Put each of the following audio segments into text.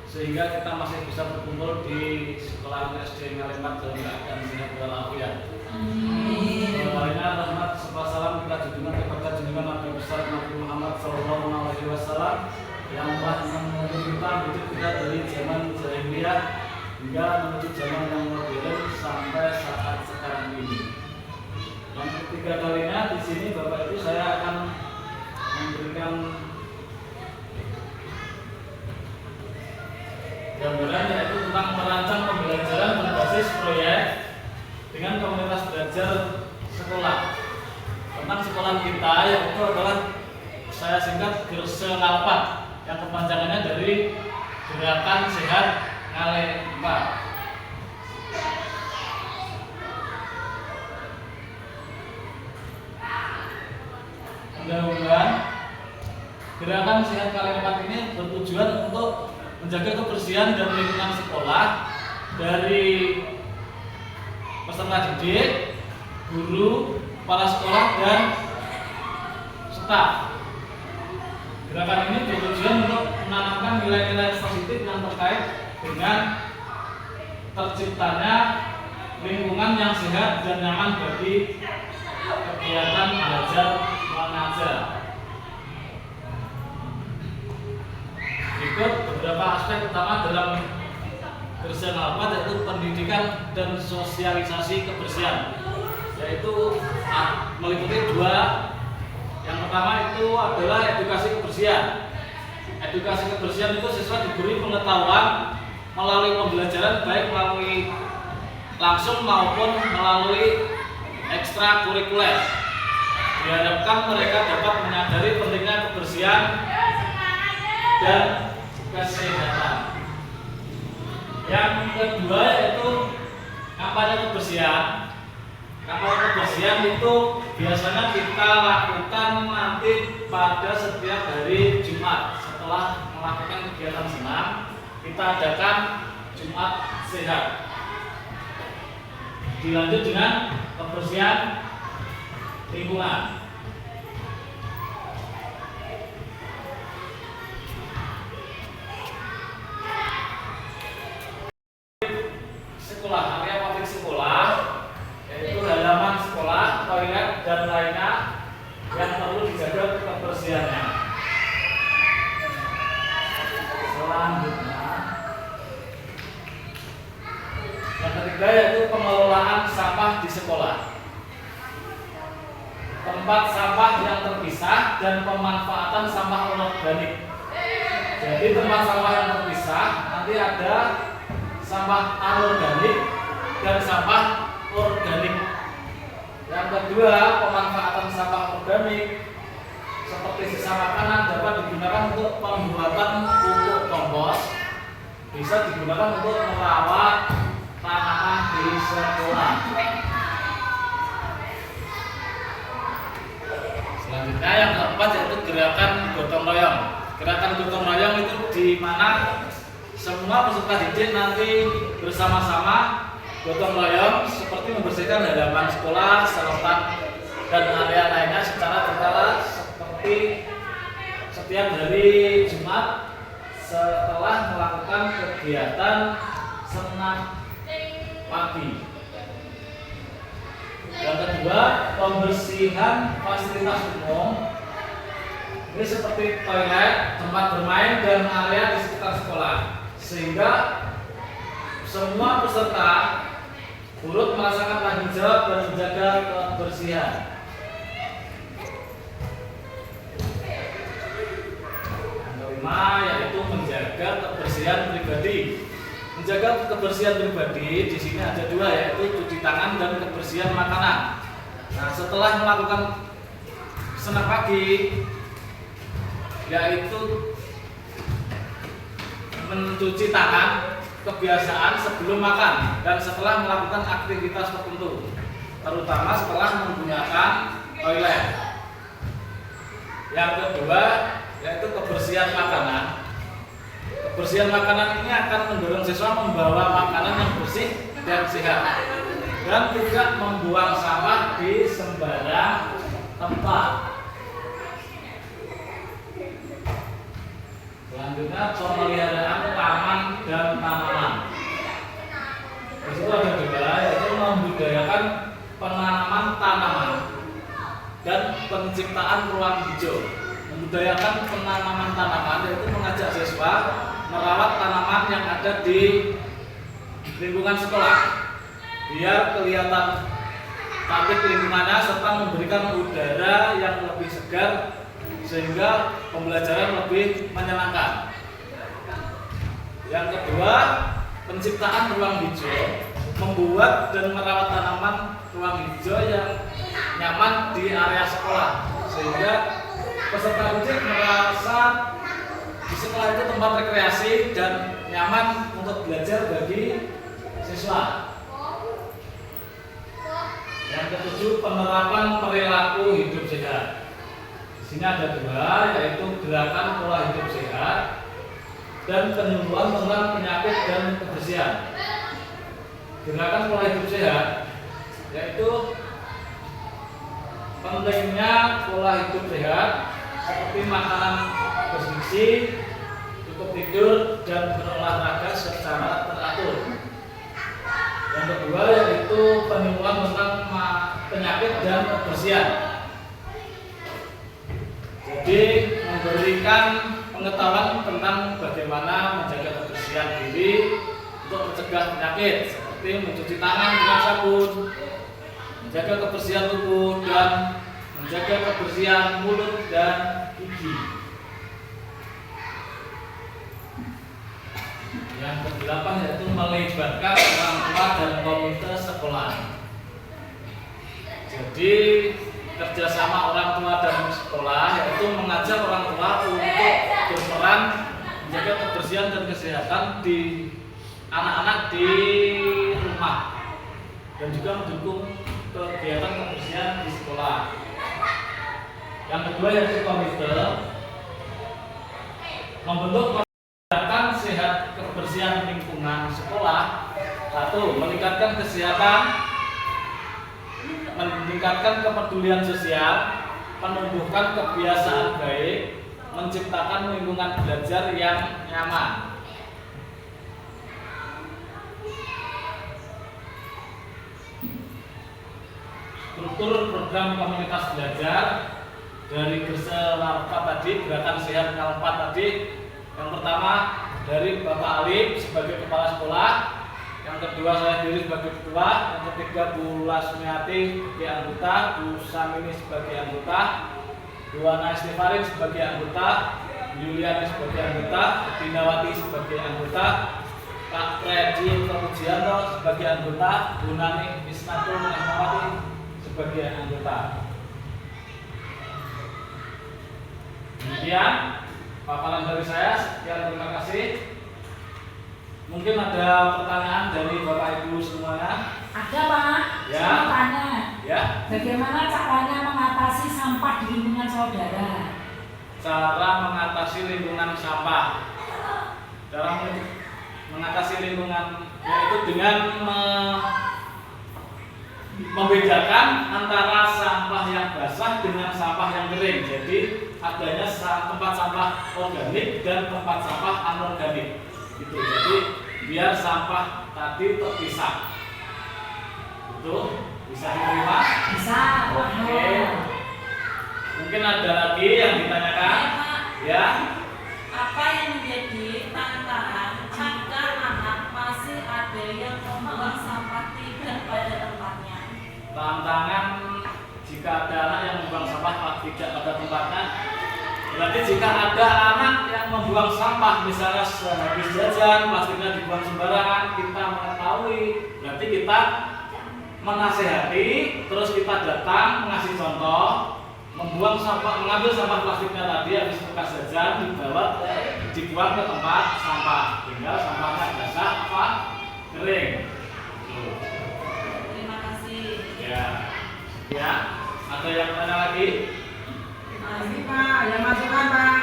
sehingga kita masih bisa berkumpul di sekolah SD Ngalimat dalam keadaan sehat walafiat. Doanya rahmat serta salam kita junjungan kepada junjungan Nabi besar Nabi Muhammad SAW yang telah menuntun kita hidup kita dari zaman jahiliyah hingga menuju zaman yang modern sampai saat sekarang ini. Yang ketiga kalinya di sini Bapak Ibu saya akan memberikan gambaran yaitu tentang merancang pembelajaran berbasis proyek dengan komunitas belajar sekolah. Tentang sekolah kita yaitu adalah saya singkat Gersenalpat yang kepanjangannya dari Gerakan Sehat Ngalimat. Mudah-mudahan Gerakan Sehat Ngalimat ini bertujuan untuk menjaga kebersihan dan lingkungan sekolah dari peserta didik, guru, kepala sekolah, dan staf. Gerakan ini bertujuan untuk menanamkan nilai-nilai positif yang terkait dengan terciptanya lingkungan yang sehat dan nyaman bagi kegiatan belajar mengajar. Berikut beberapa aspek utama dalam Gersenalpat yaitu pendidikan dan sosialisasi kebersihan, yaitu meliputi dua. Yang pertama itu adalah edukasi kebersihan. Edukasi kebersihan itu siswa diberi pengetahuan melalui pembelajaran baik melalui langsung maupun melalui ekstrakurikuler. Diharapkan mereka dapat menyadari pentingnya kebersihan dan kesehatan. Yang kedua yaitu kampanye kebersihan. Kampanye kebersihan itu biasanya kita lakukan nanti pada setiap hari Jumat. Setelah melakukan kegiatan senam, kita adakan Jumat Sehat. Dilanjut dengan kebersihan lingkungan. Sekolah, area publik sekolah, yaitu halaman sekolah, toilet, dan lainnya yang perlu dijaga kebersihannya. Selanjutnya, yang ketiga yaitu pengelolaan sampah di sekolah. Tempat sampah yang terpisah dan pemanfaatan sampah organik. Jadi tempat sampah yang terpisah nanti ada sampah anorganik dan sampah organik. Yang kedua, pemanfaatan sampah organik seperti sisa makanan dapat digunakan untuk pembuatan pupuk kompos, bisa digunakan untuk merawat tanaman di sekolah. Selanjutnya yang keempat yaitu gerakan gotong royong. Gerakan gotong royong itu di mana semua peserta didik nanti bersama-sama gotong royong seperti membersihkan halaman sekolah, selokan, dan area lainnya secara berkala seperti setiap hari Jumat setelah melakukan kegiatan senam pagi. Yang kedua, pembersihan fasilitas umum. Ini seperti toilet, tempat bermain, dan area di sekitar sekolah, sehingga semua peserta turut merasakan tanggung jawab dan menjaga kebersihan. Yang kelima yaitu menjaga kebersihan pribadi. Menjaga kebersihan pribadi di sini ada dua, yaitu cuci tangan dan kebersihan makanan. Nah, setelah melakukan senam pagi, yaitu mencuci tangan, kebiasaan sebelum makan dan setelah melakukan aktivitas tertentu, terutama setelah menggunakan toilet. Yang kedua yaitu kebersihan makanan. Kebersihan makanan ini akan mendorong siswa membawa makanan yang bersih dan sehat dan tidak membuang sampah di sembarang tempat. Selanjutnya, pemeliharaan taman penciptaan ruang hijau, membudayakan penanaman tanaman, yaitu mengajak siswa merawat tanaman yang ada di lingkungan sekolah biar kelihatan cantik lingkungannya serta memberikan udara yang lebih segar sehingga pembelajaran lebih menyenangkan. Yang kedua, penciptaan ruang hijau, membuat dan merawat tanaman ruang hijau yang nyaman di area sekolah sehingga peserta didik merasa di sekolah itu tempat rekreasi dan nyaman untuk belajar bagi siswa. Yang ketujuh, penerapan perilaku hidup sehat. Di sini ada dua, yaitu gerakan pola hidup sehat dan penyuluhan tentang penyakit dan kebersihan. Gerakan pola hidup sehat yaitu pentingnya pola hidup sehat seperti makanan bergizi, cukup tidur, dan berolahraga secara teratur. Yang kedua yaitu penyuluhan tentang penyakit dan kebersihan. Jadi memberikan pengetahuan tentang bagaimana menjaga kebersihan diri untuk mencegah penyakit seperti mencuci tangan dengan sabun, menjaga kebersihan tubuh, dan menjaga kebersihan mulut dan gigi. Yang kedelapan yaitu melibatkan orang tua dan komunitas sekolah. Jadi kerjasama orang tua dan sekolah yaitu mengajak orang tua untuk berperan menjaga kebersihan dan kesehatan di anak-anak di rumah dan juga mendukung kegiatan kebersihan di sekolah. Yang kedua yaitu komite, membentuk kegiatan sehat kebersihan lingkungan sekolah. Satu, meningkatkan kesehatan, meningkatkan kepedulian sosial, menumbuhkan kebiasaan baik, menciptakan lingkungan belajar yang nyaman. Struktur program komunitas belajar dari Gerselapa tadi, gerakan sehat 04 tadi. Yang pertama dari Bapak Alif sebagai kepala sekolah, yang kedua saya sendiri sebagai ketua, yang ketiga Bu Lasmiati sebagai anggota, Bu Samini sebagai anggota, Bu Ana Estefarin sebagai anggota, Bu Yuliani sebagai anggota, Bu Dinawati sebagai anggota, Pak Freddy Kemujianto sebagai anggota, Bu Nani Isnatul Rahmawati sebagai anggota. Demikian paparan dari saya. Sekian, terima kasih. Mungkin ada pertanyaan dari Bapak Ibu semuanya? Ada, Pak. Ya. Saya mau tanya. Ya. Bagaimana caranya mengatasi sampah di lingkungan saudara? Cara mengatasi lingkungan sampah. Cara mengatasi lingkungan yaitu dengan membedakan antara sampah yang basah dengan sampah yang kering. Jadi adanya tempat sampah organik dan tempat sampah anorganik. Gitu. Jadi biar sampah tadi terpisah. Itu bisa diterima? Bisa. Oke. Mungkin ada lagi yang ditanyakan? Ya. Apa yang menjadi tantangan jika anak masih ada yang membuang sampah tidak pada tempatnya? Tantangan jika ada anak yang membuang sampah tidak pada tempatnya. Berarti jika ada anak yang membuang sampah, misalnya sehabis jajan, plastiknya dibuang sembarangan, kita mengetahui, berarti kita menasehati, terus kita datang mengasih contoh, membuang sampah, mengambil sampah plastiknya tadi habis bekas jajan dibuang ke tempat sampah, tinggal sampahnya basah apa kering. Terima kasih. Ya, ya. Ada yang tanya lagi? Ini Pak, ada masukan Pak.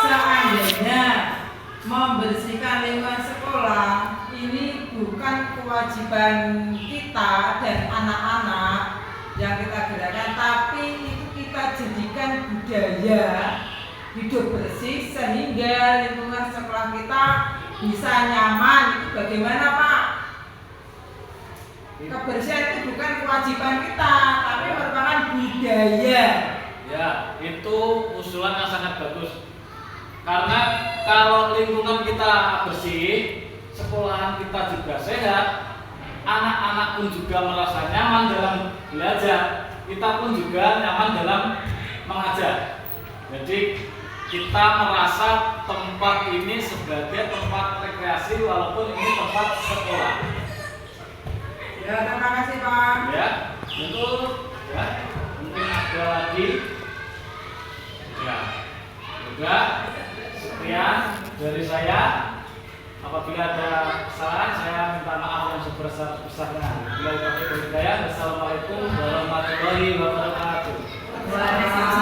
Seandainya membersihkan lingkungan sekolah ini bukan kewajiban kita dan anak-anak yang kita gerakan, tapi itu kita jadikan budaya hidup bersih sehingga lingkungan sekolah kita bisa nyaman. Itu bagaimana Pak? Kebersihan itu bukan kewajiban kita, tapi merupakan budaya. Ya, itu usulan yang sangat bagus. Karena kalau lingkungan kita bersih, sekolahan kita juga sehat, anak-anak pun juga merasa nyaman dalam belajar, kita pun juga nyaman dalam mengajar. Jadi kita merasa tempat ini sebagai tempat rekreasi walaupun ini tempat sekolah. Ya, terima kasih Pak. Ya, itu ya. Mungkin ada lagi. Ya, juga sekian dari saya. Apabila ada kesalahan, saya minta maaf yang sebesar-besarnya. Assalamualaikum warahmatullahi wabarakatuh. Waalaikumsalam.